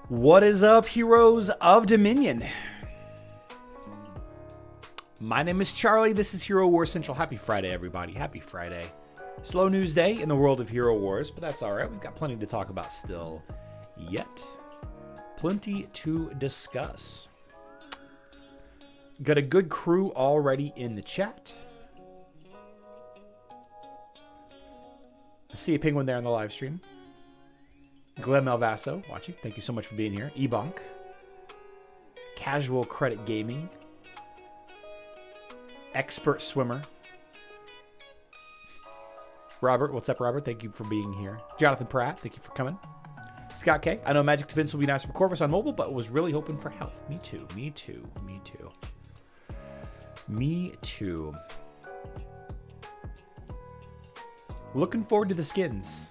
What is up, heroes of Dominion? My name is Charlie. This is Hero Wars Central. Happy Friday, everybody. Happy Friday. Slow news day in the world of Hero Wars, but that's all right. We've got plenty to talk about still yet. Plenty to discuss. Got a good crew already in the chat. I see a penguin there on the live stream. Glenn Malvaso watching. Thank you so much for being here. Ebonk. Casual Credit Gaming. Expert Swimmer. Robert, what's up, Robert? Thank you for being here. Jonathan Pratt, thank you for coming. Scott K, I know Magic Defense will be nice for Corvus on mobile, but was really hoping for health. Me too, me too, me too. Me too. Looking forward to the skins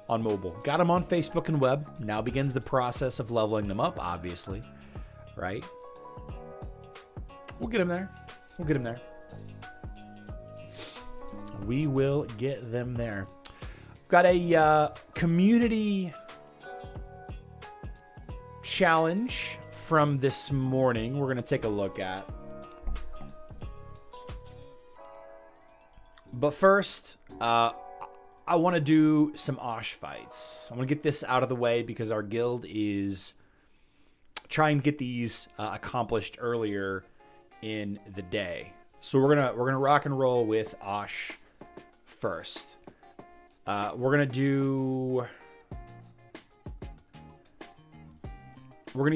on mobile. Got them on Facebook and web. Now begins the process of leveling them up, obviously. Right? We'll get them there. We'll get them there. We will get them there. Got a community challenge from this morning we're going to take a look at. But first, I want to do some Osh fights. I want to get this out of the way because our guild is trying to get these accomplished earlier in the day. So we're gonna rock and roll with Osh first. We're gonna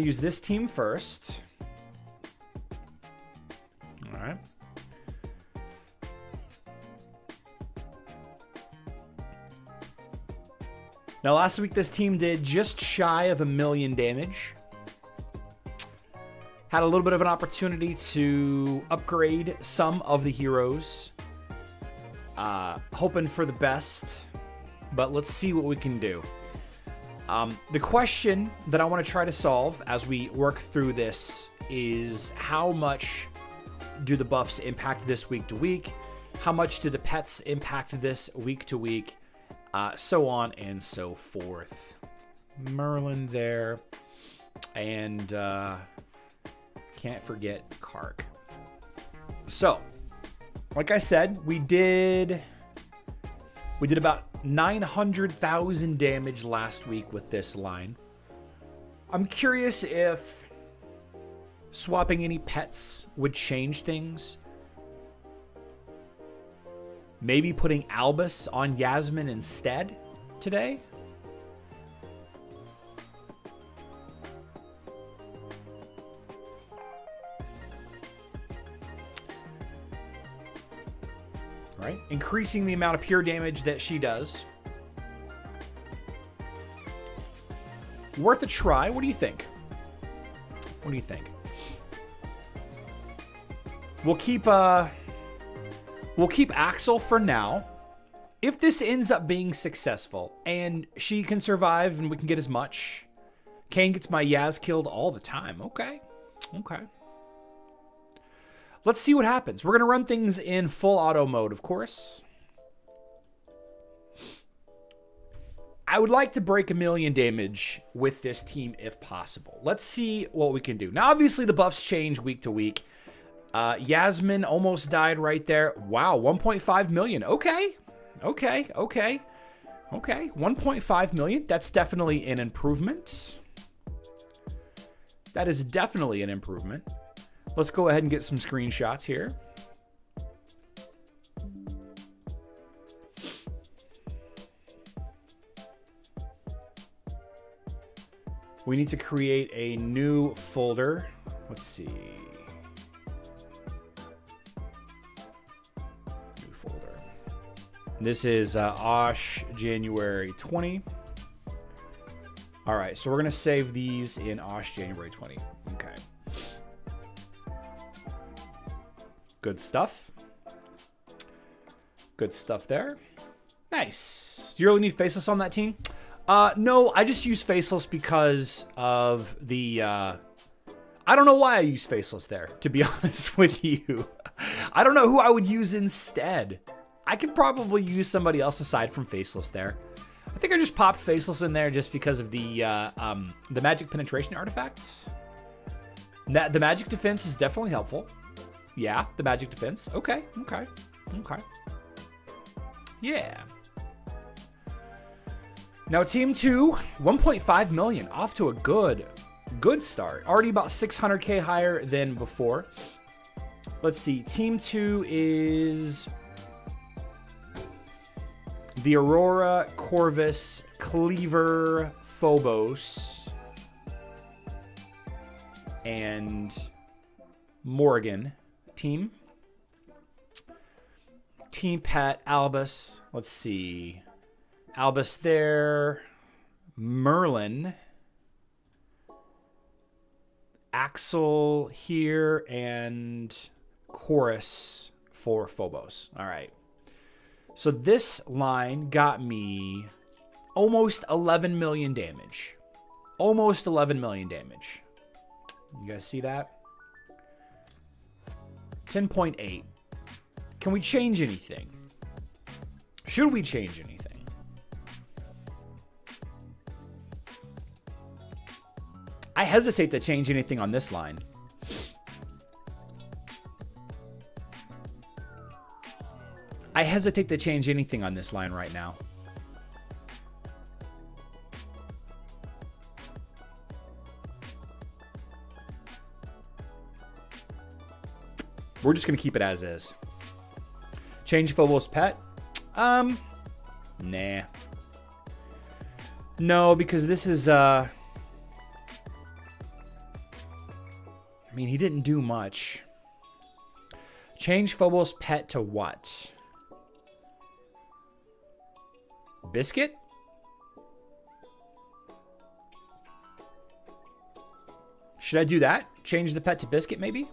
use this team first. All right. Now, last week, this team did just shy of 1 million damage. Had a little bit of an opportunity to upgrade some of the heroes. Hoping for the best, but let's see what we can do. The question that I want to try to solve as we work through this is how much do the buffs impact this week to week? How much do the pets impact this week to week? So on and so forth. Merlin there. And can't forget Kark. So, like I said, we did about 900,000 damage last week with this line. I'm curious if swapping any pets would change things. Maybe putting Albus on Yasmin instead today. Right? Increasing the amount of pure damage that she does. Worth a try. What do you think? What do you think? We'll keep Axel for now. If this ends up being successful and she can survive and we can get as much. Kane gets my Yaz killed all the time. Okay. Okay. Let's see what happens. We're going to run things in full auto mode, of course. I would like to break 1 million damage with this team if possible. Let's see what we can do. Now, obviously, the buffs change week to week. Yasmin almost died right there. Wow, 1.5 million. Okay. Okay, okay. Okay, 1.5 million. That's definitely an improvement. That is definitely an improvement. Let's go ahead and get some screenshots here. We need to create a new folder. Let's see. New folder. This is Osh January 20. All right, so we're going to save these in Osh January 20. Okay. Good stuff. Good stuff there. Nice. Do you really need Faceless on that team? No, I just use Faceless because of the... I don't know why I use Faceless there, to be honest with you. I don't know who I would use instead. I could probably use somebody else aside from Faceless there. I think I just popped Faceless in there just because of the magic penetration artifacts. The magic defense is definitely helpful. Yeah, the magic defense. Okay, okay, okay. Yeah. Now, Team 2, 1.5 million. Off to a good start. Already about 600k higher than before. Let's see. Team 2 is the Aurora, Corvus, Cleaver, Phobos, and Morgan team. Team Pet, Albus. Let's see. Albus there. Merlin. Axel here. And Chorus for Phobos. All right. So this line got me almost 11 million damage. Almost 11 million damage. You guys see that? 10.8. Can we change anything? Should we change anything? I hesitate to change anything on this line. I hesitate to change anything on this line right now. We're just going to keep it as is. Change Phobos pet? Nah. No, because this is, I mean, he didn't do much. Change Phobos pet to what? Biscuit? Should I do that? Change the pet to Biscuit, maybe?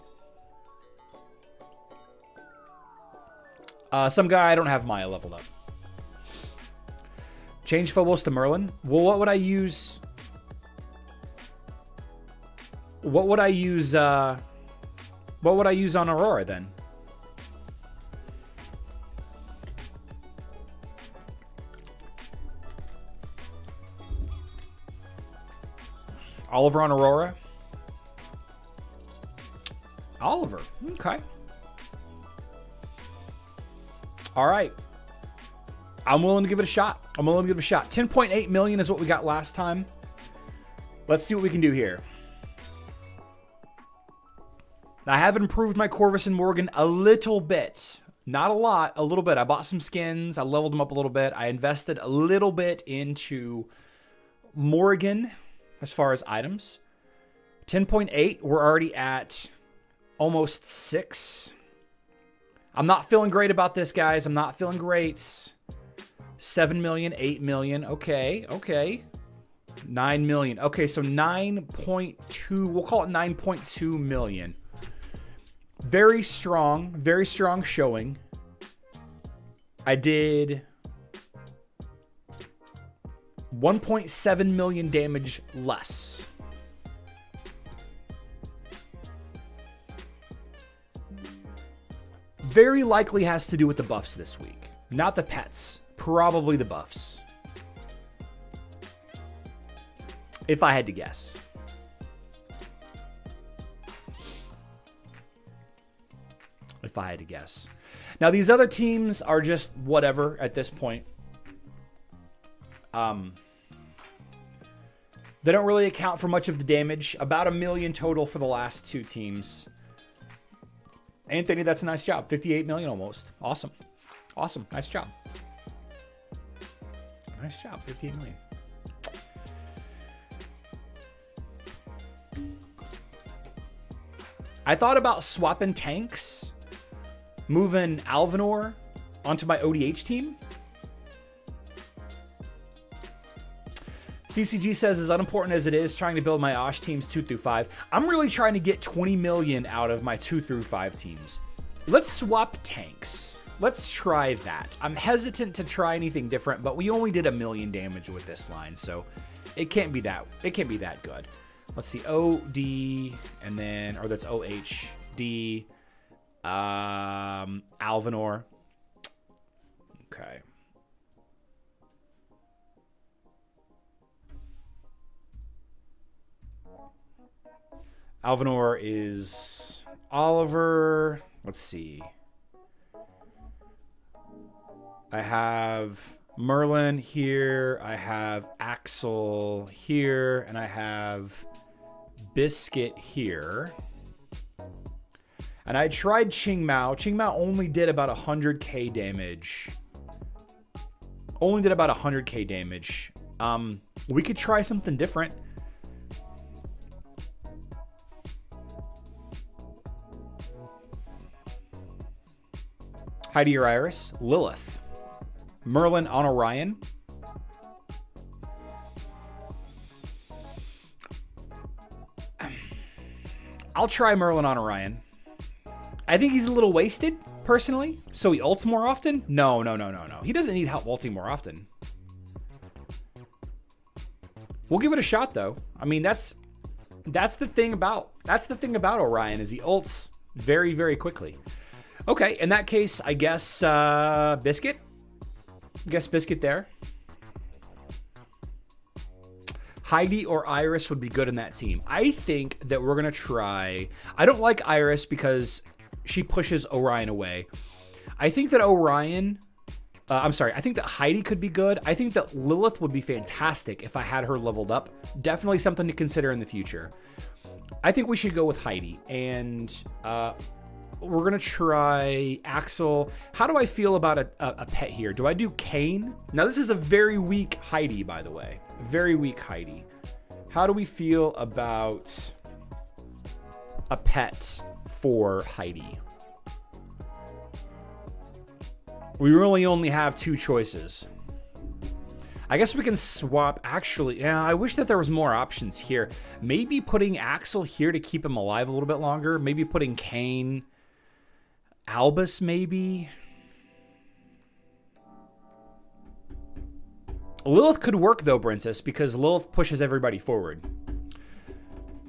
Some guy I don't have Maya leveled up. Change Phobos to Merlin. Well, what would I use? What would I use? What would I use on Aurora then? Oliver on Aurora. Oliver. Okay. All right. I'm willing to give it a shot. 10.8 million is what we got last time. Let's see what we can do here. I have improved my Corvus and Morgan a little bit. Not a lot, a little bit. I bought some skins. I leveled them up a little bit. I invested a little bit into Morgan as far as items. 10.8. We're already at almost 6. I'm not feeling great about this, guys. I'm not feeling great. 7 million, 8 million. Okay, okay. 9 million. Okay, so 9.2. We'll call it 9.2 million. Very strong showing. I did 1.7 million damage less. Very likely has to do with the buffs this week. Not the pets. Probably the buffs. If I had to guess. If I had to guess. Now, these other teams are just whatever at this point. They don't really account for much of the damage. About 1 million total for the last 2 teams. Anthony, that's a nice job. 58 million almost. Awesome. Awesome. Nice job. Nice job. 58 million. I thought about swapping tanks. Moving Alvinor onto my ODH team. CCG says, as unimportant as it is trying to build my Osh teams 2 through 5, I'm really trying to get 20 million out of my 2 through 5 teams. Let's swap tanks. Let's try that. I'm hesitant to try anything different, but we only did 1 million damage with this line, so it can't be that good. Let's see, OD, and then, or that's OHD, Alvinor. Okay. Alvinor is Oliver. Let's see. I have Merlin here. I have Axel here. And I have Biscuit here. And I tried Qingmao. Qingmao only did about 100k damage. Only did about 100k damage. We could try something different. Heidi or Iris. Lilith. Merlin on Orion. I'll try Merlin on Orion. I think he's a little wasted, personally. So he ults more often? No. He doesn't need help ulting more often. We'll give it a shot, though. I mean, that's the thing about Orion is he ults very, very quickly. Okay, in that case, I guess Biscuit. Guess Biscuit there. Heidi or Iris would be good in that team. I think that we're going to try... I don't like Iris because she pushes Orion away. I think that Orion... I think that Heidi could be good. I think that Lilith would be fantastic if I had her leveled up. Definitely something to consider in the future. I think we should go with Heidi. And we're going to try Axel. How do I feel about a pet here? Do I do Kane? Now, this is a very weak Heidi, by the way. Very weak Heidi. How do we feel about a pet for Heidi? We really only have 2 choices. I guess we can swap. Actually, yeah, I wish that there was more options here. Maybe putting Axel here to keep him alive a little bit longer. Maybe putting Kane. Albus, maybe. Lilith could work, though, Princess, because Lilith pushes everybody forward.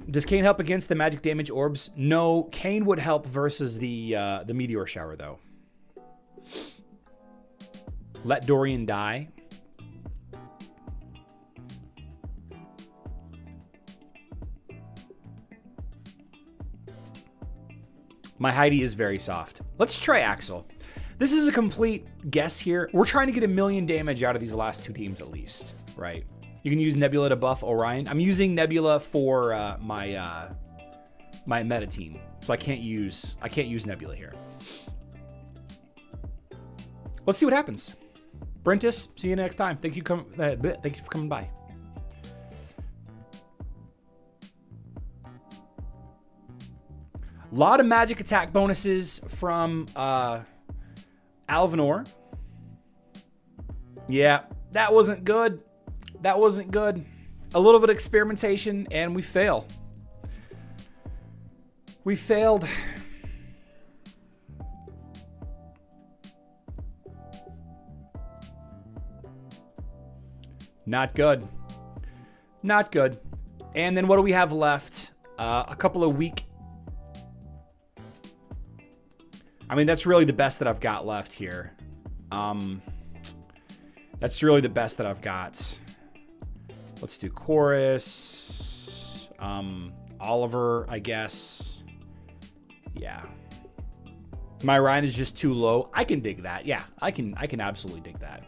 Does Kane help against the magic damage orbs? No, Kane would help versus the meteor shower, though. Let Dorian die. My Heidi is very soft. Let's try Axel. This is a complete guess here. We're trying to get 1,000,000 damage out of these last two teams at least, right? You can use Nebula to buff Orion. I'm using Nebula for my meta team, so I can't use Nebula here. Let's see what happens. Brentis, see you next time. Thank you for coming by. A lot of magic attack bonuses from Alvanor. Yeah, that wasn't good. That wasn't good. A little bit of experimentation, and we fail. We failed. Not good. Not good. And then what do we have left? A couple of weak... I mean, that's really the best that I've got left here. That's really the best that I've got. Let's do Chorus. Oliver, I guess. Yeah. My Ryan is just too low. I can dig that. Yeah, I can absolutely dig that.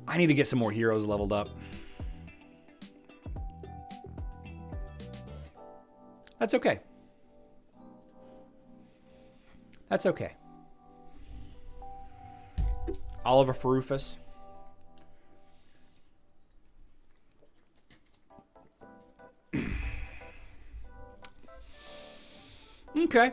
I need to get some more heroes leveled up. That's okay. That's okay. Oliver for Rufus. Okay.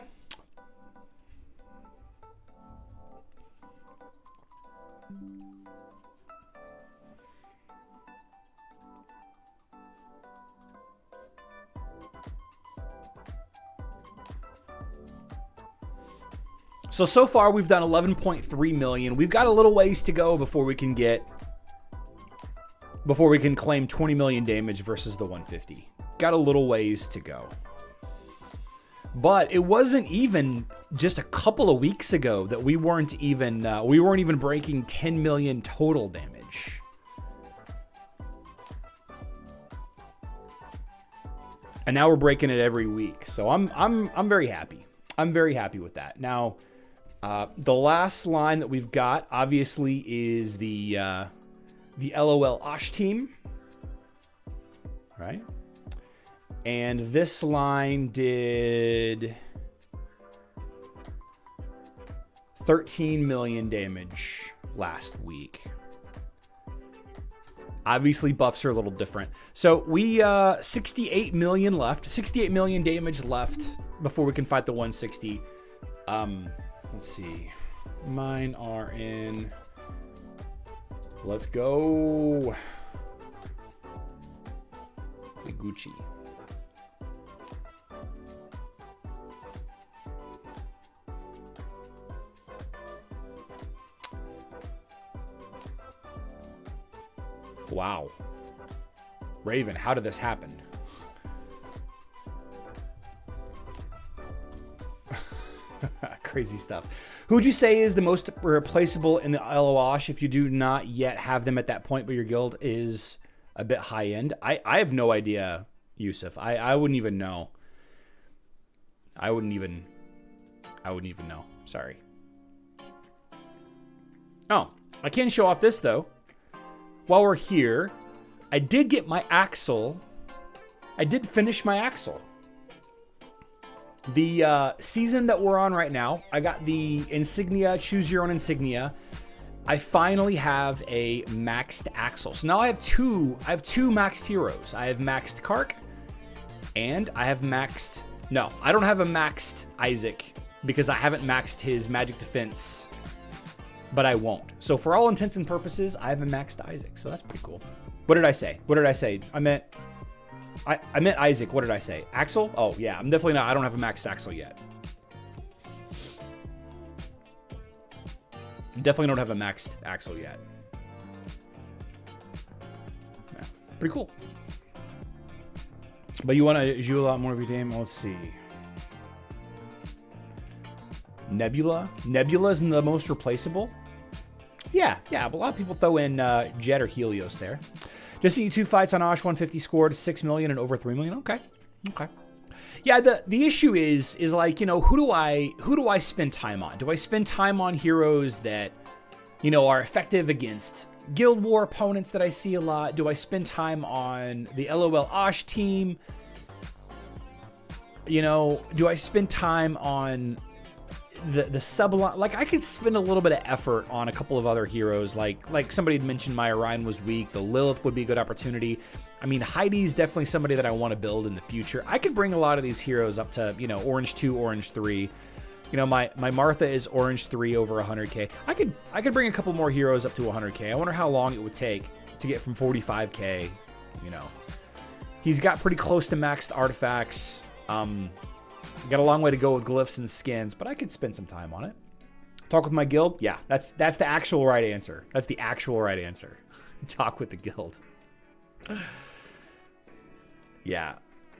So far we've done 11.3 million. We've got a little ways to go before we can claim 20 million damage versus the 150. Got a little ways to go. But it wasn't even just a couple of weeks ago that we weren't even breaking 10 million total damage. And now we're breaking it every week. So I'm very happy. I'm very happy with that. Now, the last line that we've got, obviously, is the LOL Osh team. Right? And this line did 13 million damage last week. Obviously, buffs are a little different. So we 68 million left. 68 million damage left before we can fight the 160. Let's see. Mine are in. Let's go. Gucci. Wow. Raven, how did this happen? Crazy stuff. Who would you say is the most replaceable in the LOAsh if you do not yet have them at that point, but your guild is a bit high end? I have no idea, Yusuf. I wouldn't even know. I wouldn't even know. Sorry. Oh, I can show off this though. While we're here, I did get my Axel. I did finish my Axel. The season that we're on right now, I got the insignia, choose your own insignia. I finally have a maxed Axel. So now I have two maxed heroes. I have maxed Kark and I have maxed, no, I don't have a maxed Isaac because I haven't maxed his magic defense, but I won't. So for all intents and purposes, I have a maxed Isaac. So that's pretty cool. What did I say? I meant Isaac. What did I say? Axel? Oh, yeah. I'm definitely not. I don't have a maxed Axel yet. Definitely don't have a maxed Axel yet. Yeah, pretty cool. But you want to do a lot more of your game? Let's see. Nebula? Nebula is the most replaceable? Yeah, but a lot of people throw in Jet or Helios there. Just seen 2 fights on Osh, 150 scored, 6 million and over 3 million. Okay. Yeah, the issue is like, you know, who do I spend time on? Do I spend time on heroes that, you know, are effective against Guild War opponents that I see a lot? Do I spend time on the LOL Osh team? You know, do I spend time on the sublime? Like, I could spend a little bit of effort on a couple of other heroes. Like somebody had mentioned my Orion was weak. The Lilith would be a good opportunity. I mean, Heidi's definitely somebody that I want to build in the future. I could bring a lot of these heroes up to, you know, Orange 2, Orange 3. You know, my Martha is Orange 3 over 100k. I could bring a couple more heroes up to 100k. I wonder how long it would take to get from 45k, you know. He's got pretty close to maxed artifacts. Got a long way to go with glyphs and skins, but I could spend some time on it. Talk with my guild? Yeah, that's the actual right answer. That's the actual right answer. Talk with the guild. Yeah.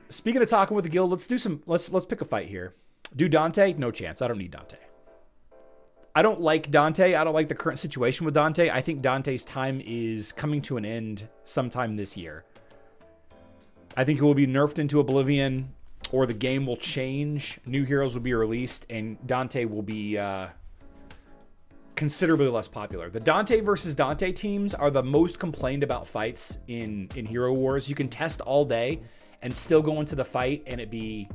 Speaking of talking with the guild, let's pick a fight here. Do Dante? No chance. I don't need Dante. I don't like Dante. I don't like the current situation with Dante. I think Dante's time is coming to an end sometime this year. I think it will be nerfed into oblivion, or the game will change. New heroes will be released, and Dante will be considerably less popular. The Dante versus Dante teams are the most complained about fights in Hero Wars. You can test all day and still go into the fight and it be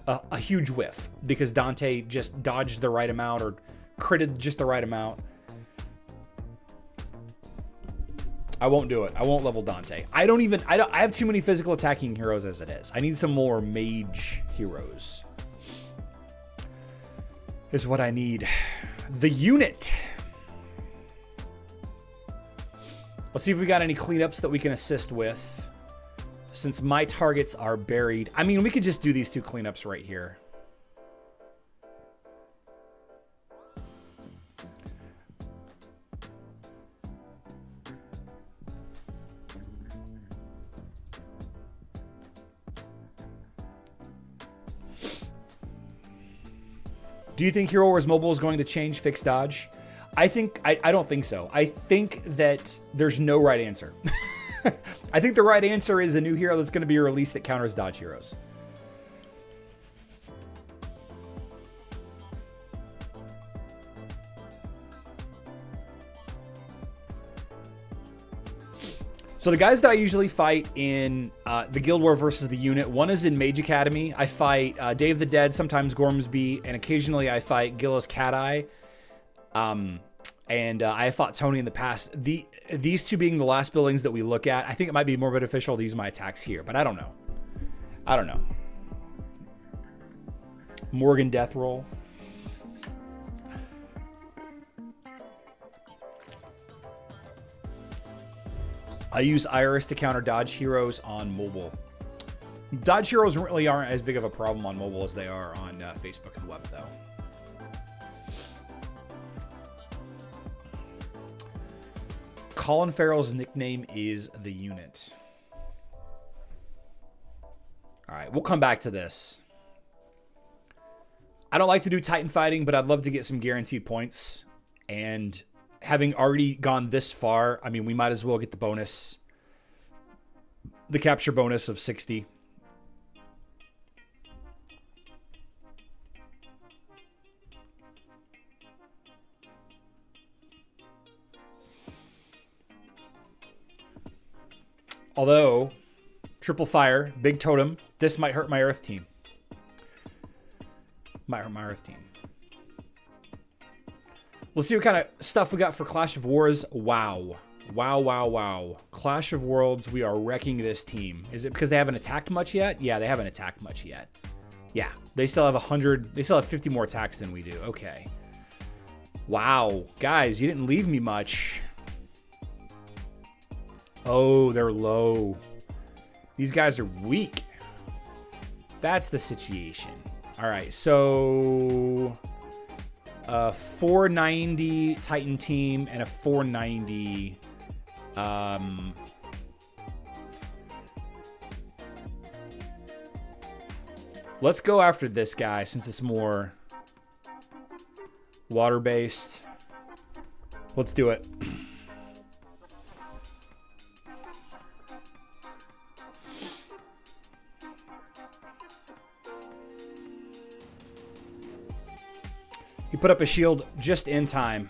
a huge whiff because Dante just dodged the right amount or critted just the right amount. I won't do it. I won't level Dante. I have too many physical attacking heroes as it is. I need some more mage heroes. Is what I need. The unit. Let's see if we got any cleanups that we can assist with. Since my targets are buried. I mean, we could just do these 2 cleanups right here. Do you think Hero Wars Mobile is going to change fixed dodge? I don't think so. I think that there's no right answer. I think the right answer is a new hero that's going to be released that counters dodge heroes. So the guys that I usually fight in the Guild War versus the unit, one is in Mage Academy. I fight Day of the Dead, sometimes Gormsby, and occasionally I fight Gillis Cat Eye. And I have fought Tony in the past. These 2 being the last buildings that we look at, I think it might be more beneficial to use my attacks here, but I don't know. I don't know. Morgan Death Roll. I use Iris to counter dodge heroes on mobile. Dodge heroes really aren't as big of a problem on mobile as they are on Facebook and web, though. Colin Farrell's nickname is the unit. All right, we'll come back to this. I don't like to do Titan fighting, but I'd love to get some guaranteed points. And having already gone this far, I mean, we might as well get the bonus. The capture bonus of 60. Although, triple fire, big totem, this might hurt my Earth team. Might hurt my Earth team. Let's see what kind of stuff we got for Clash of Wars. Wow. Wow. Clash of Worlds, we are wrecking this team. Is it because they haven't attacked much yet? Yeah, they haven't attacked much yet. Yeah, they still have 100, they still have 50 more attacks than we do. Okay. Wow. Guys, you didn't leave me much. Oh, they're low. These guys are weak. That's the situation. All right, so a 490 Titan team and a 490. Let's go after this guy since it's more water-based. Let's do it. He put up a shield just in time.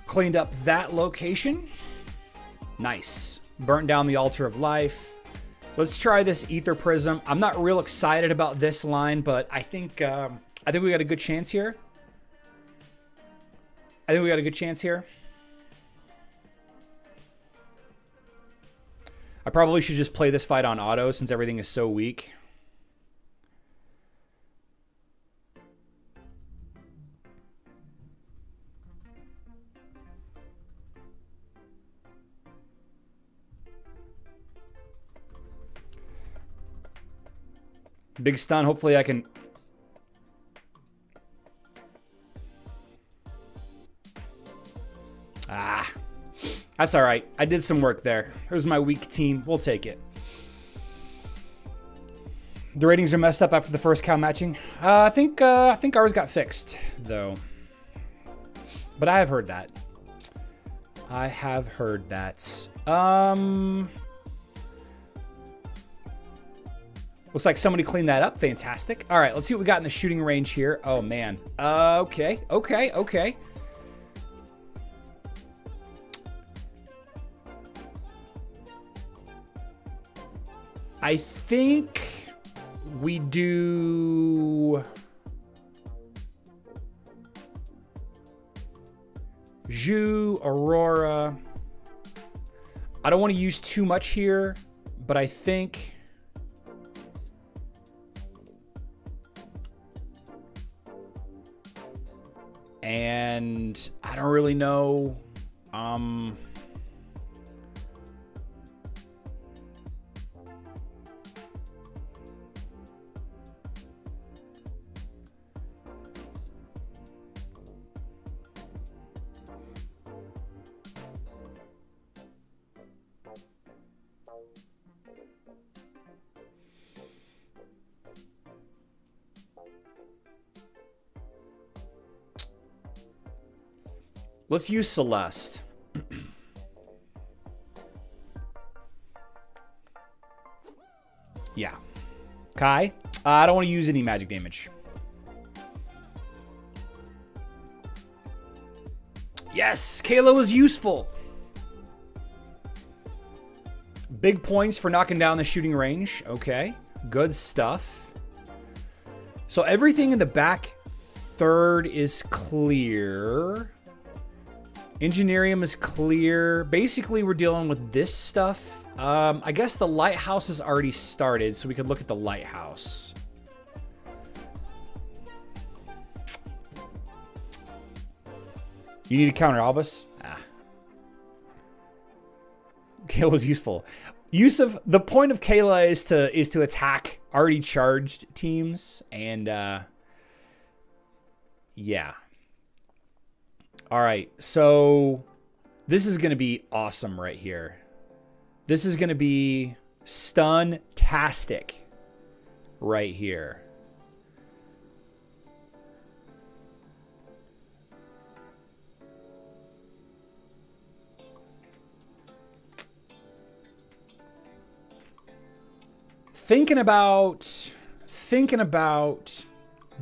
Cleaned up that location. Nice. Burnt down the Altar of Life. Let's try this Ether Prism. I'm not real excited about this line, but I think we got a good chance here. I probably should just play this fight on auto since everything is so weak. Big stun. Hopefully I can... Ah. That's all right. I did some work there. Here's my weak team. We'll take it. The ratings are messed up after the first cow matching. I think ours got fixed, though. But I have heard that. Looks like somebody cleaned that up. Fantastic. All right, let's see what we got in the shooting range here. Oh, man. Okay. I think we do... Zhu, Aurora. I don't want to use too much here, but I think... And I don't really know. Let's use Celeste. Yeah. Kai? I don't want to use any magic damage. Yes! Kayla was useful! Big points for knocking down the shooting range. Okay. Good stuff. So everything in the back third is clear. Engineerium is clear. Basically, we're dealing with this stuff. I guess the lighthouse has already started, so we could look at the lighthouse. You need to counter Albus? Ah. Kayla's useful. The point of Kayla is to attack already charged teams, and yeah. All right, so this is going to be awesome right here. This is going to be stun-tastic right here. Thinking about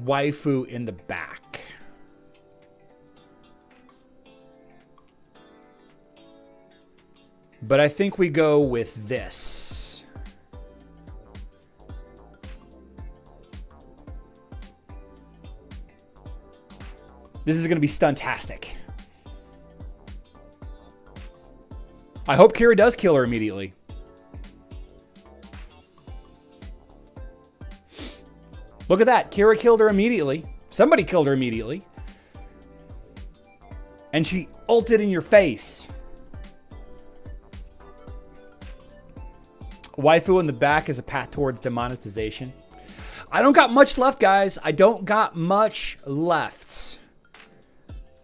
waifu in the back. But I think we go with this. This is going to be stuntastic. I hope Kira does kill her immediately. Look at that. Kira killed her immediately. Somebody killed her immediately. And she ulted in your face. Waifu in the back is a path towards demonetization. I don't got much left, guys. I don't got much left.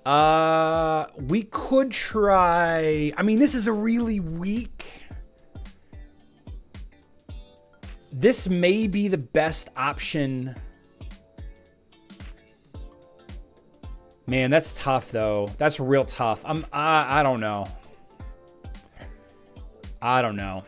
We could try... I mean, this is a really weak... This may be the best option. Man, that's tough, though. That's real tough. I don't know. I don't know.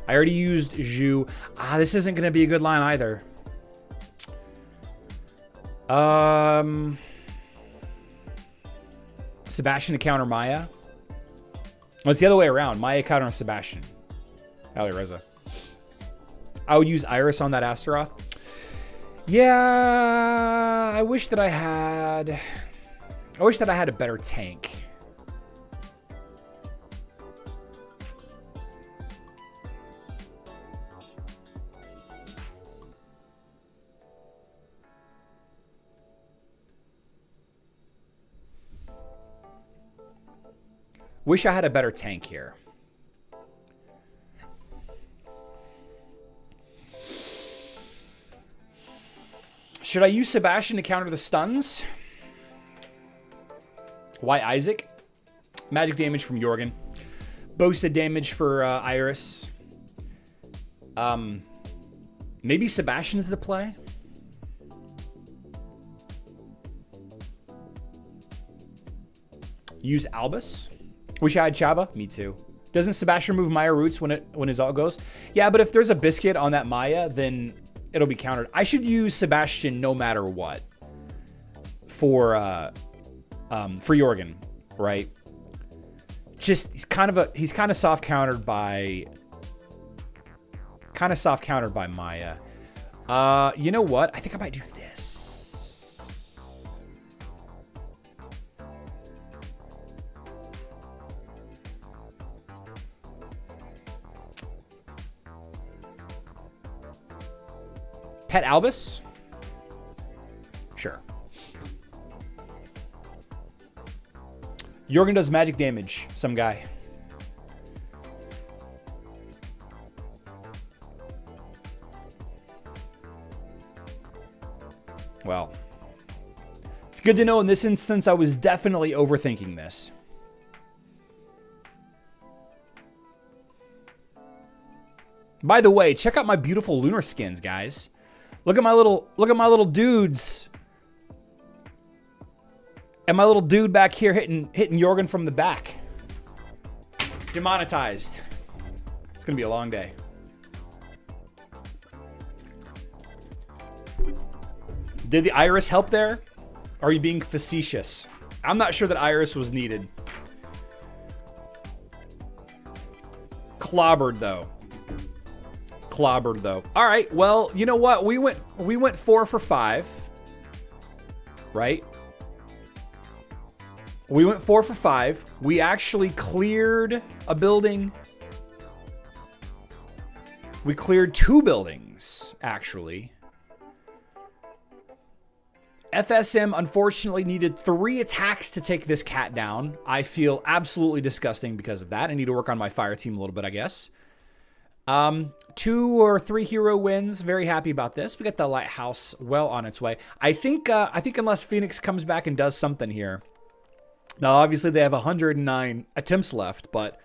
I already used Zhu. This isn't going to be a good line either. Sebastian to counter Maya. Oh, it's the other way around. Maya counter Sebastian. Alireza. I would use Iris on that Astaroth. Yeah, I wish that I had a better tank. Wish I had a better tank here. Should I use Sebastian to counter the stuns? Why Isaac? Magic damage from Jorgen. Boosted damage for Iris. Maybe Sebastian is the play? Use Albus. Wish I had Chaba. Me too. Doesn't Sebastian remove Maya roots when his ult goes? Yeah, but if there's a biscuit on that Maya, then it'll be countered. I should use Sebastian no matter what for Jorgen, right? Just he's kind of soft countered by Maya. You know what? I think I might do this. Pet Albus? Sure. Jorgen does magic damage. Some guy. Well. It's good to know in this instance I was definitely overthinking this. By the way, check out my beautiful Lunar Skins, guys. Look at my little dudes. And my little dude back here hitting Jorgen from the back. Demonetized. It's gonna be a long day. Did the Iris help there? Or are you being facetious? I'm not sure that Iris was needed. Clobbered though. All right, well, you know what? We went 4 for 5, right? We went 4 for 5. We actually cleared a building. We cleared 2 buildings, actually. FSM unfortunately needed 3 attacks to take this cat down. I feel absolutely disgusting because of that. I need to work on my fire team a little bit, I guess. 2 or 3 hero wins. Very happy about this. We got the lighthouse well on its way. I think unless Phoenix comes back and does something here. Now, obviously, they have 109 attempts left, but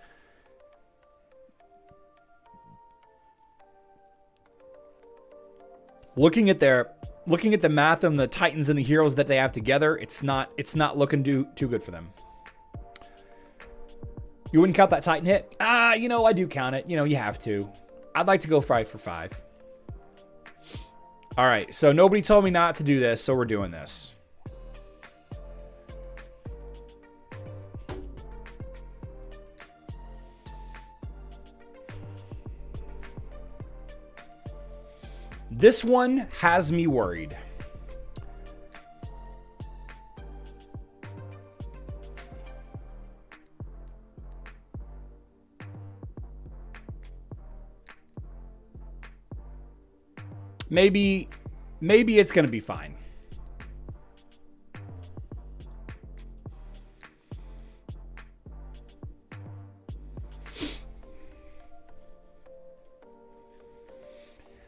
looking at the math and the Titans and the heroes that they have together, it's not looking too good for them. You wouldn't count that Titan hit? You know, I do count it. You know, you have to. I'd like to go 5 for 5. All right, so nobody told me not to do this, so we're doing this. This one has me worried. maybe it's going to be fine.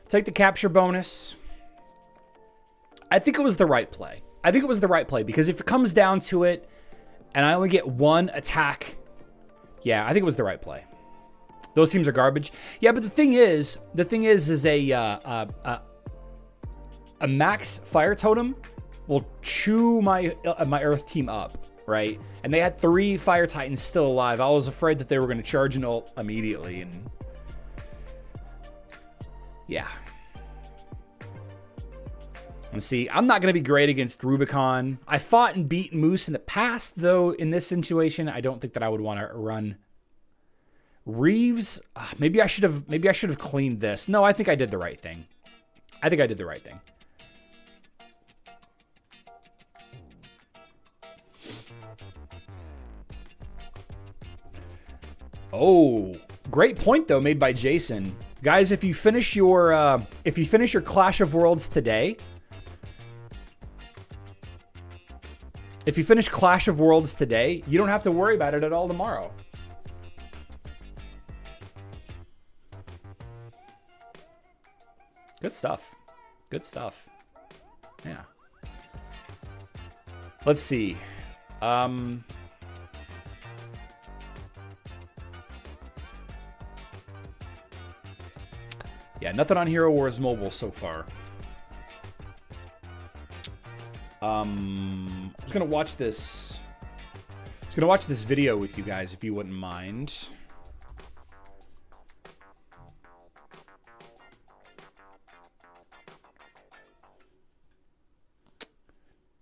Take the capture bonus. I think it was the right play. I think it was the right play because if it comes down to it and I only get one attack, yeah, I think it was the right play. Those teams are garbage. Yeah, but the thing is a max fire totem will chew my Earth team up, right? And they had 3 fire titans still alive. I was afraid that they were going to charge an ult immediately, and yeah. And see, I'm not going to be great against Rubicon. I fought and beat Moose in the past, though. In this situation, I don't think that I would want to run Reeves. Maybe I should have cleaned this. No, I think I did the right thing. I think I did the right thing. Oh, great point though made by Jason. Guys, if you finish your Clash of Worlds today, if you finish Clash of Worlds today, you don't have to worry about it at all tomorrow. Good stuff. Good stuff. Yeah. Let's see. Yeah, nothing on Hero Wars Mobile so far. I was gonna watch this. I was gonna watch this video with you guys if you wouldn't mind.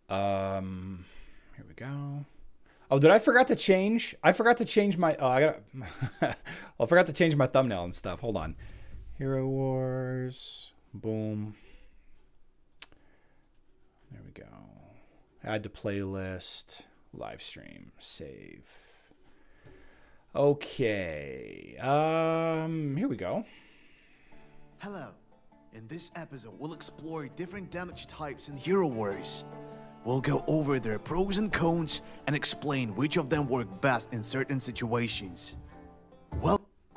Here we go. Oh, did I forgot to change? I forgot to change my. Oh, I got. I forgot to change my thumbnail and stuff. Hold on. Hero Wars. Boom. There we go. Add to playlist. Live stream. Save. Okay. Here we go. Hello. In this episode, we'll explore different damage types in Hero Wars. We'll go over their pros and cons and explain which of them work best in certain situations.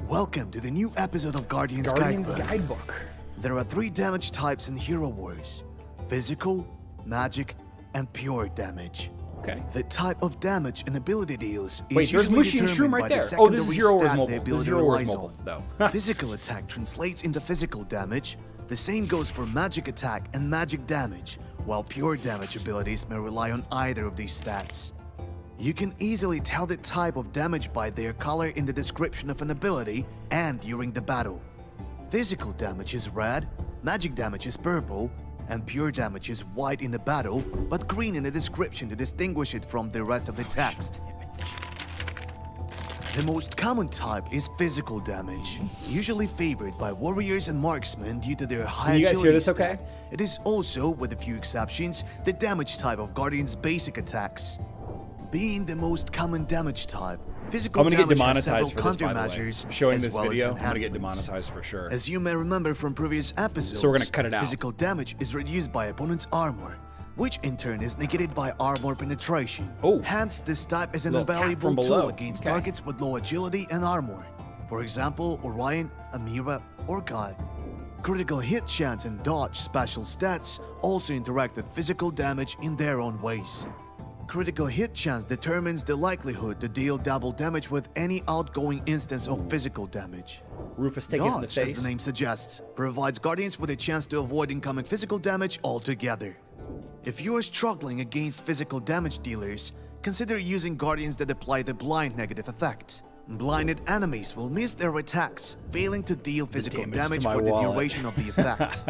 Welcome to the new episode of Guardian's Guidebook. There are 3 damage types in Hero Wars: physical, magic, and pure damage. Okay. The type of damage an ability deals is Wait, there's usually Mushy and determined Shroom right by there. the Oh, this is secondary Hero Wars stat Mobile. the This is ability Hero Wars relies Mobile, on. though. Physical attack translates into physical damage. The same goes for magic attack and magic damage, while pure damage abilities may rely on either of these stats. You can easily tell the type of damage by their color in the description of an ability and during the battle. Physical damage is red, magic damage is purple, and pure damage is white in the battle, but green in the description to distinguish it from the rest of the text. The most common type is physical damage, usually favored by warriors and marksmen due to their high agility. Can you guys hear this stat. okay? It is also, with a few exceptions, the damage type of Guardian's basic attacks. Being the most common damage type, physical damage has several countermeasures, showing as this well video, as I'm gonna get enhancements. demonetized for sure. As you may remember from previous episodes, So we're gonna cut it out. Physical damage is reduced by opponent's armor, which in turn is negated by armor penetration. Oh. Hence, this type is an Little tap invaluable from tool below. against Okay. targets with low agility and armor. For example, Orion, Amira, or God. Critical hit chance and dodge special stats also interact with physical damage in their own ways. Critical hit chance determines the likelihood to deal double damage with any outgoing instance of physical damage. Rufus taking it in the Dodge, as face. the name suggests, provides Guardians with a chance to avoid incoming physical damage altogether. If you are struggling against physical damage dealers, consider using Guardians that apply the blind negative effect. Blinded enemies will miss their attacks, failing to deal physical damage to damage my for the wallet. duration of the effect.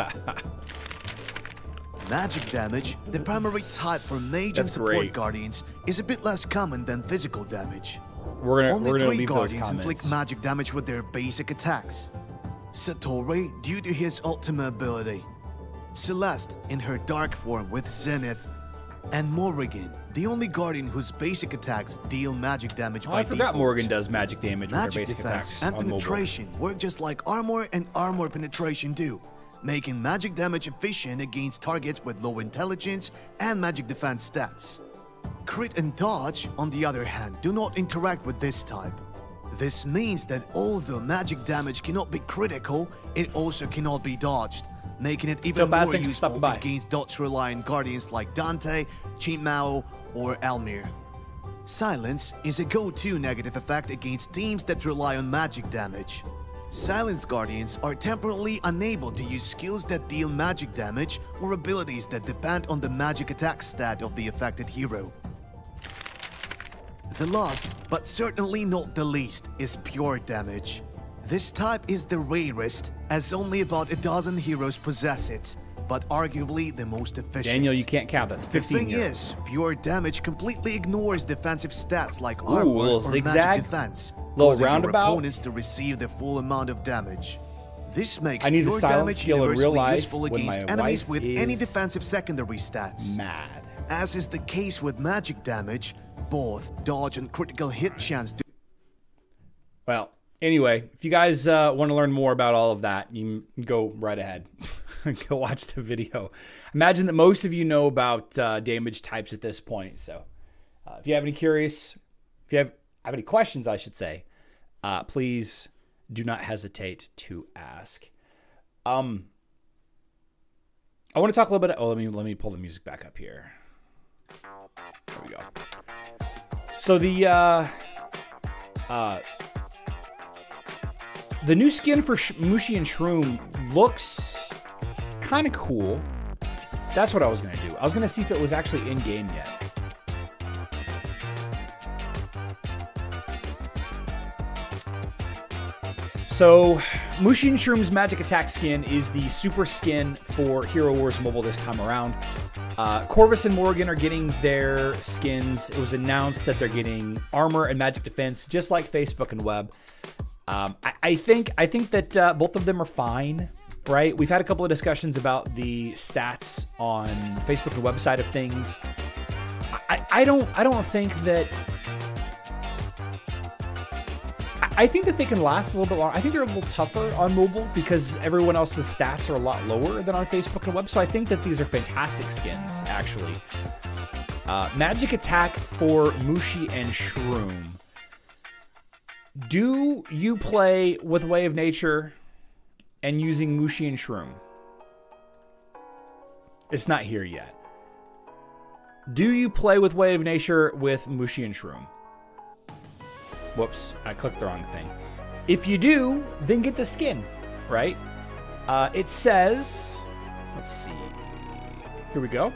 Magic damage, the primary type for mage and That's support great. Guardians, is a bit less common than physical damage. We're Only gonna 3 leave those Guardians comments. inflict magic damage with their basic attacks. Satori, due to his ultimate ability. Celeste, in her dark form with Zenith. And Morrigan, the only Guardian whose basic attacks deal magic damage Oh, by I forgot default. Morgan does magic damage with her Magic basic defense attacks and on mobile. penetration work just like armor and armor penetration do. making magic damage efficient against targets with low intelligence and magic defense stats. Crit and dodge, on the other hand, do not interact with this type. This means that although magic damage cannot be critical, it also cannot be dodged, making it even more useful against dodge-reliant guardians like Dante, Chimao, or Elmir. Silence is a go-to negative effect against teams that rely on magic damage. Silence Guardians are temporarily unable to use skills that deal magic damage or abilities that depend on the magic attack stat of the affected hero. The last, but certainly not the least, is pure damage. This type is the rarest, as only about a dozen heroes possess it, but arguably the most efficient. Daniel, you can't count. That's 15 The thing here. is, pure damage completely ignores defensive stats like armor or zigzag, magic defense, little causing roundabout. your opponents to receive the full amount of damage. This makes I need the pure silence damage skill in real universally life useful when against my enemies wife with any is defensive secondary stats. Mad. As is the case with magic damage, both dodge and critical hit chance do. Well, anyway, if you guys want to learn more about all of that, you can go right ahead. Go watch the video. Imagine that most of you know about damage types at this point. So if you have any any questions, I should say, please do not hesitate to ask. I want to talk a little bit. Let me pull the music back up here. There we go. So the new skin for Mushi and Shroom looks kind of cool. That's what I was going to do. I was going to see if it was actually in-game yet. So, Mushi and Shroom's magic attack skin is the super skin for Hero Wars Mobile this time around. Corvus and Morgan are getting their skins. It was announced that they're getting armor and magic defense, just like Facebook and Web. I think that both of them are fine, right? We've had a couple of discussions about the stats on Facebook and Web side of things. I don't think that. I think that they can last a little bit longer. I think they're a little tougher on mobile because everyone else's stats are a lot lower than on Facebook and Web. So I think that these are fantastic skins, actually. Magic attack for Mushi and Shroom. Do you play with Way of Nature and using Mushi and Shroom? It's not here yet. Do you play with Way of Nature with Mushi and Shroom? Whoops, I clicked the wrong thing. If you do, then get the skin, right? It says, let's see, here we go.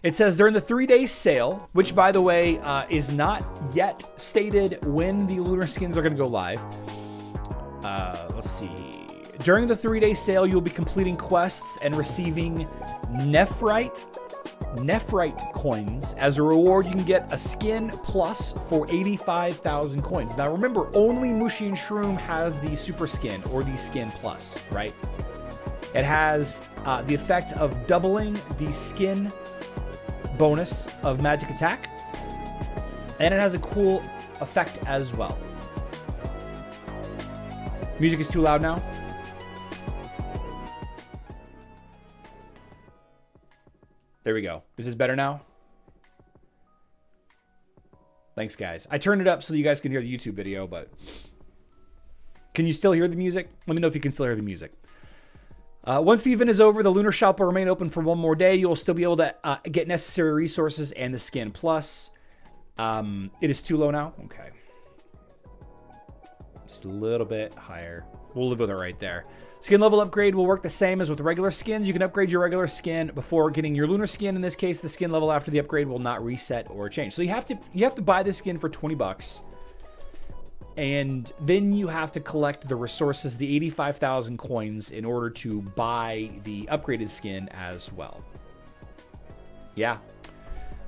It says during the 3-day sale, which by the way, is not yet stated when the Lunar Skins are gonna go live. Let's see. During the 3-day sale, you'll be completing quests and receiving Nephrite coins. As a reward, you can get a skin plus for 85,000 coins. Now remember, only Mushi and Shroom has the super skin or the skin plus, right? It has the effect of doubling the skin bonus of magic attack, and it has a cool effect as well. Music is too loud now. There we go. Is this better now? Thanks, guys. I turned it up so you guys can hear the YouTube video, but can you still hear the music? Let me know if you can still hear the music. Once the event is over, the Lunar Shop will remain open for one more day. You'll still be able to get necessary resources and the skin plus. It is too low now? Okay. Just a little bit higher. We'll live with it right there. Skin level upgrade will work the same as with regular skins. You can upgrade your regular skin before getting your lunar skin. In this case, the skin level after the upgrade will not reset or change. So you have to buy the skin for 20 bucks. And then you have to collect the resources, the 85,000 coins, in order to buy the upgraded skin as well. Yeah.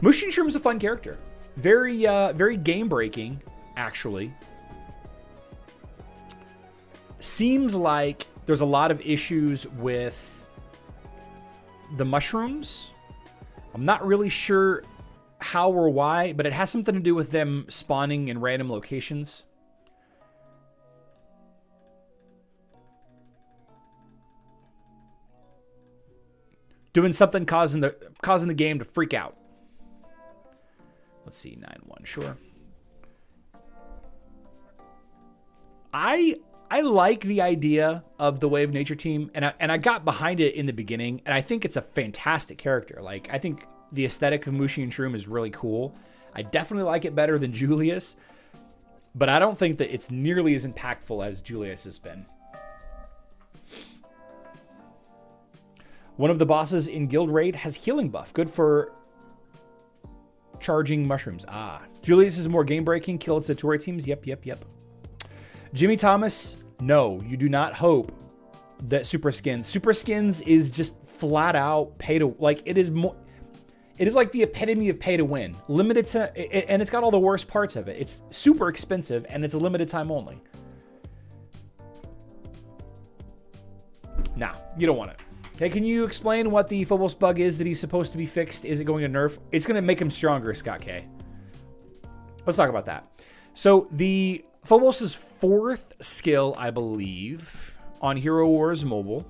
Mushi and Shroom is a fun character. Very game-breaking, actually. Seems like there's a lot of issues with the mushrooms. I'm not really sure how or why, but it has something to do with them spawning in random locations. Doing something causing the game to freak out. Let's see, 9-1, sure. I like the idea of the Way of Nature team, and I got behind it in the beginning, and I think it's a fantastic character. Like, I think the aesthetic of Mushi and Shroom is really cool. I definitely like it better than Julius, but I don't think that it's nearly as impactful as Julius has been. One of the bosses in Guild Raid has healing buff. Good for charging mushrooms. Ah. Julius is more game-breaking. Kill its Satori teams. Yep. Jimmy Thomas, no. You do not hope that Super Skins is just flat out pay to... Like, it is more... It is like the epitome of pay to win. Limited to... And it's got all the worst parts of it. It's super expensive, and it's a limited time only. Nah, you don't want it. Okay, can you explain what the Phobos bug is that he's supposed to be fixed? Is it going to nerf? It's going to make him stronger, Scott K. Let's talk about that. So the Phobos' 4th skill, I believe, on Hero Wars Mobile.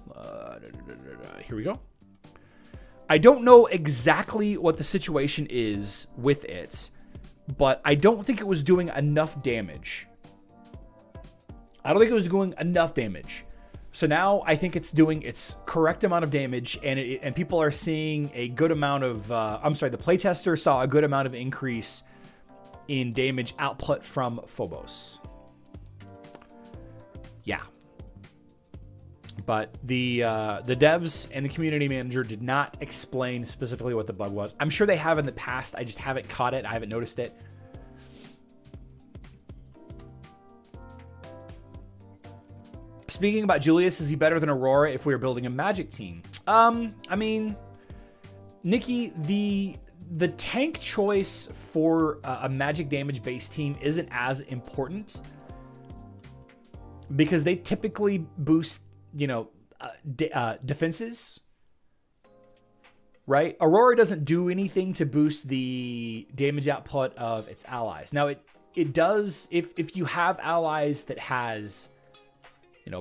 Here we go. I don't know exactly what the situation is with it, but I don't think it was doing enough damage. So now I think it's doing its correct amount of damage, and people are seeing a good amount of... the playtester saw a good amount of increase in damage output from Phobos. Yeah. But the devs and the community manager did not explain specifically what the bug was. I'm sure they have in the past. I just haven't caught it. I haven't noticed it. Speaking about Julius, is he better than Aurora if we were building a Magic team? I mean, Nikki, the tank choice for a Magic damage-based team isn't as important because they typically boost, defenses, right? Aurora doesn't do anything to boost the damage output of its allies. Now, it does if you have allies that has...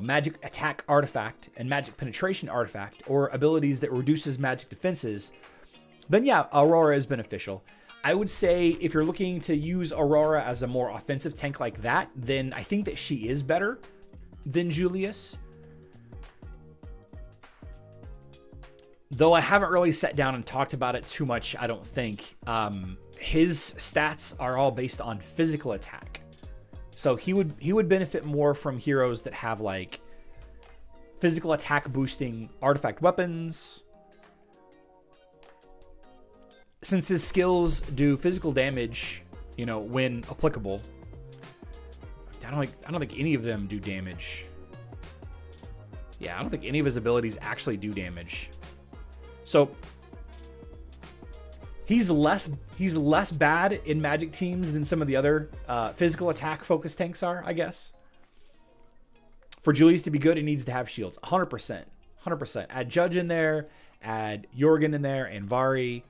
magic attack artifact and magic penetration artifact, or abilities that reduces magic defenses, then yeah, Aurora is beneficial. I would say if you're looking to use Aurora as a more offensive tank like that, then I think that she is better than Julius. Though I haven't really sat down and talked about it too much, I don't think. His stats are all based on physical attack. So he would benefit more from heroes that have like physical attack boosting artifact weapons. Since his skills do physical damage, when applicable. I don't think any of them do damage. Yeah, I don't think any of his abilities actually do damage. So he's less bad in Magic teams than some of the other physical attack focused tanks are, I guess. For Julius to be good, he needs to have shields. 100%. 100%. Add Judge in there. Add Jorgen in there. And Vari.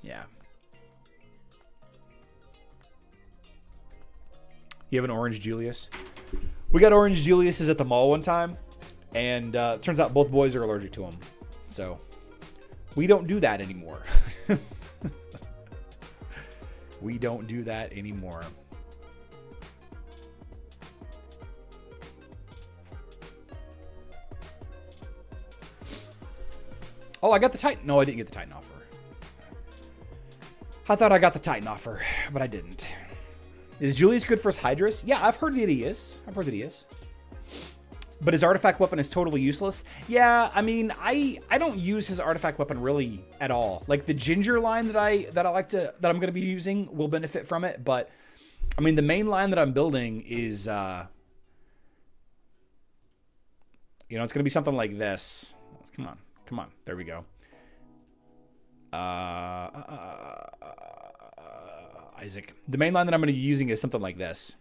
Yeah. You have an orange Julius? We got orange Julius's at the mall one time. And turns out both boys are allergic to them. So... we don't do that anymore. We don't do that anymore. Oh, I got the Titan. No, I didn't get the Titan offer. I thought I got the Titan offer, but I didn't. Is Julius good for his Hydrus? Yeah, I've heard that he is. But his artifact weapon is totally useless. Yeah, I mean, I don't use his artifact weapon really at all. Like the Ginger line that I'm going to be using will benefit from it, but I mean the main line that I'm building is it's going to be something like this. Come on. There we go. Isaac. The main line that I'm going to be using is something like this.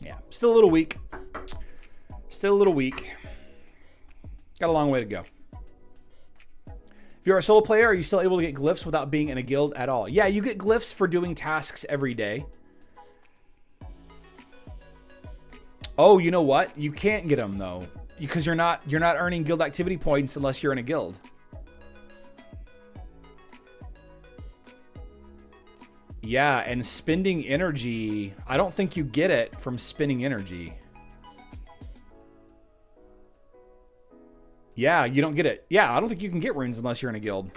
Yeah, still a little weak. Got a long way to go. If you're a solo player, are you still able to get glyphs without being in a guild at all? Yeah, you get glyphs for doing tasks every day. Oh, you know what? You can't get them though, because you're not earning guild activity points unless you're in a guild. Yeah, and spending energy, I don't think you get it from spending energy. Yeah, you don't get it. Yeah, I don't think you can get runes unless you're in a guild.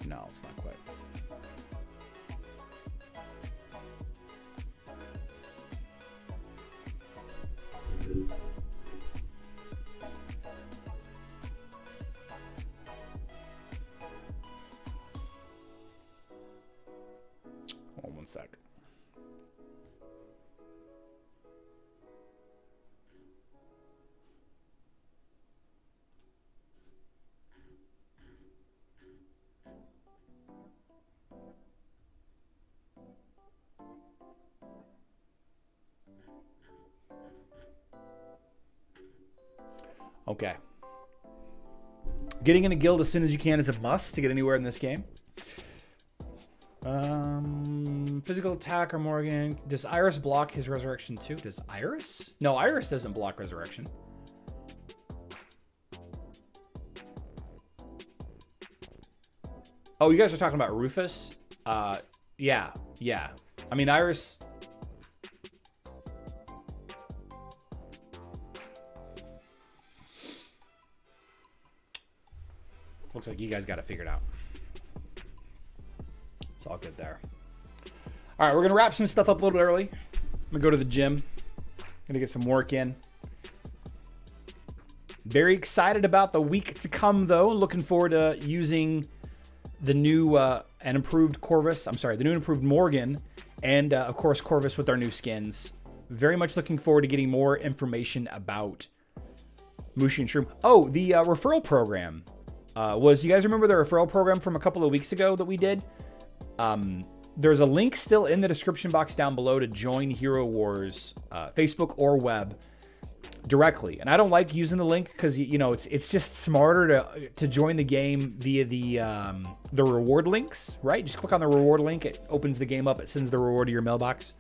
No, it's not quite. Hold on one sec. Okay. Getting in a guild as soon as you can is a must to get anywhere in this game. Physical attack or Morgan. Does Iris block his resurrection too? Does Iris? No, Iris doesn't block resurrection. Oh, you guys are talking about Rufus? Yeah. I mean, Iris... Looks like you guys got it figured out. It's all good there. All right, we're going to wrap some stuff up a little bit early. I'm going to go to the gym. Going to get some work in. Very excited about the week to come, though. Looking forward to using the new and improved Corvus. I'm sorry, the new and improved Morgan. And, of course, Corvus with our new skins. Very much looking forward to getting more information about Mushi and Shroom. Oh, the referral program. You guys remember the referral program from a couple of weeks ago that we did? There's a link still in the description box down below to join Hero Wars, Facebook or web directly. And I don't like using the link because, you know, it's just smarter to join the game via the reward links, right? Just click on the reward link. It opens the game up. It sends the reward to your mailbox.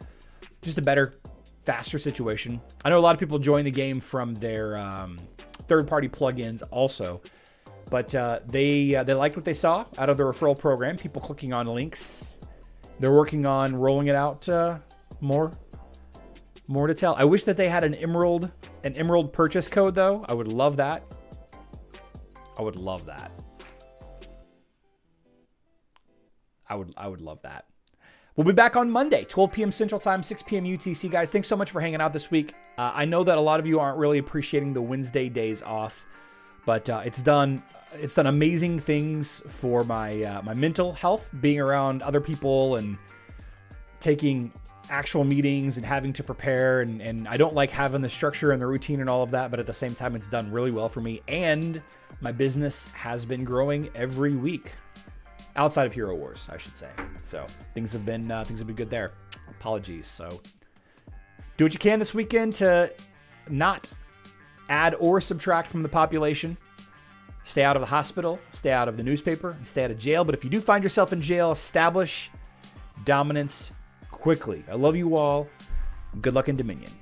Just a better, faster situation. I know a lot of people join the game from their third-party plugins also. But they liked what they saw out of the referral program. People clicking on links. They're working on rolling it out more to tell. I wish that they had an emerald purchase code though. I would love that. I would love that. I would love that. We'll be back on Monday, 12 p.m. Central Time, 6 p.m. UTC, guys. Thanks so much for hanging out this week. I know that a lot of you aren't really appreciating the Wednesday days off, but it's done amazing things for my my mental health, being around other people and taking actual meetings and having to prepare. And I don't like having the structure and the routine and all of that, but at the same time, it's done really well for me. And my business has been growing every week. Outside of Hero Wars, I should say. So things have been good there. Apologies. So do what you can this weekend to not add or subtract from the population. Stay out of the hospital, stay out of the newspaper, and stay out of jail. But if you do find yourself in jail, establish dominance quickly. I love you all. Good luck in Dominion.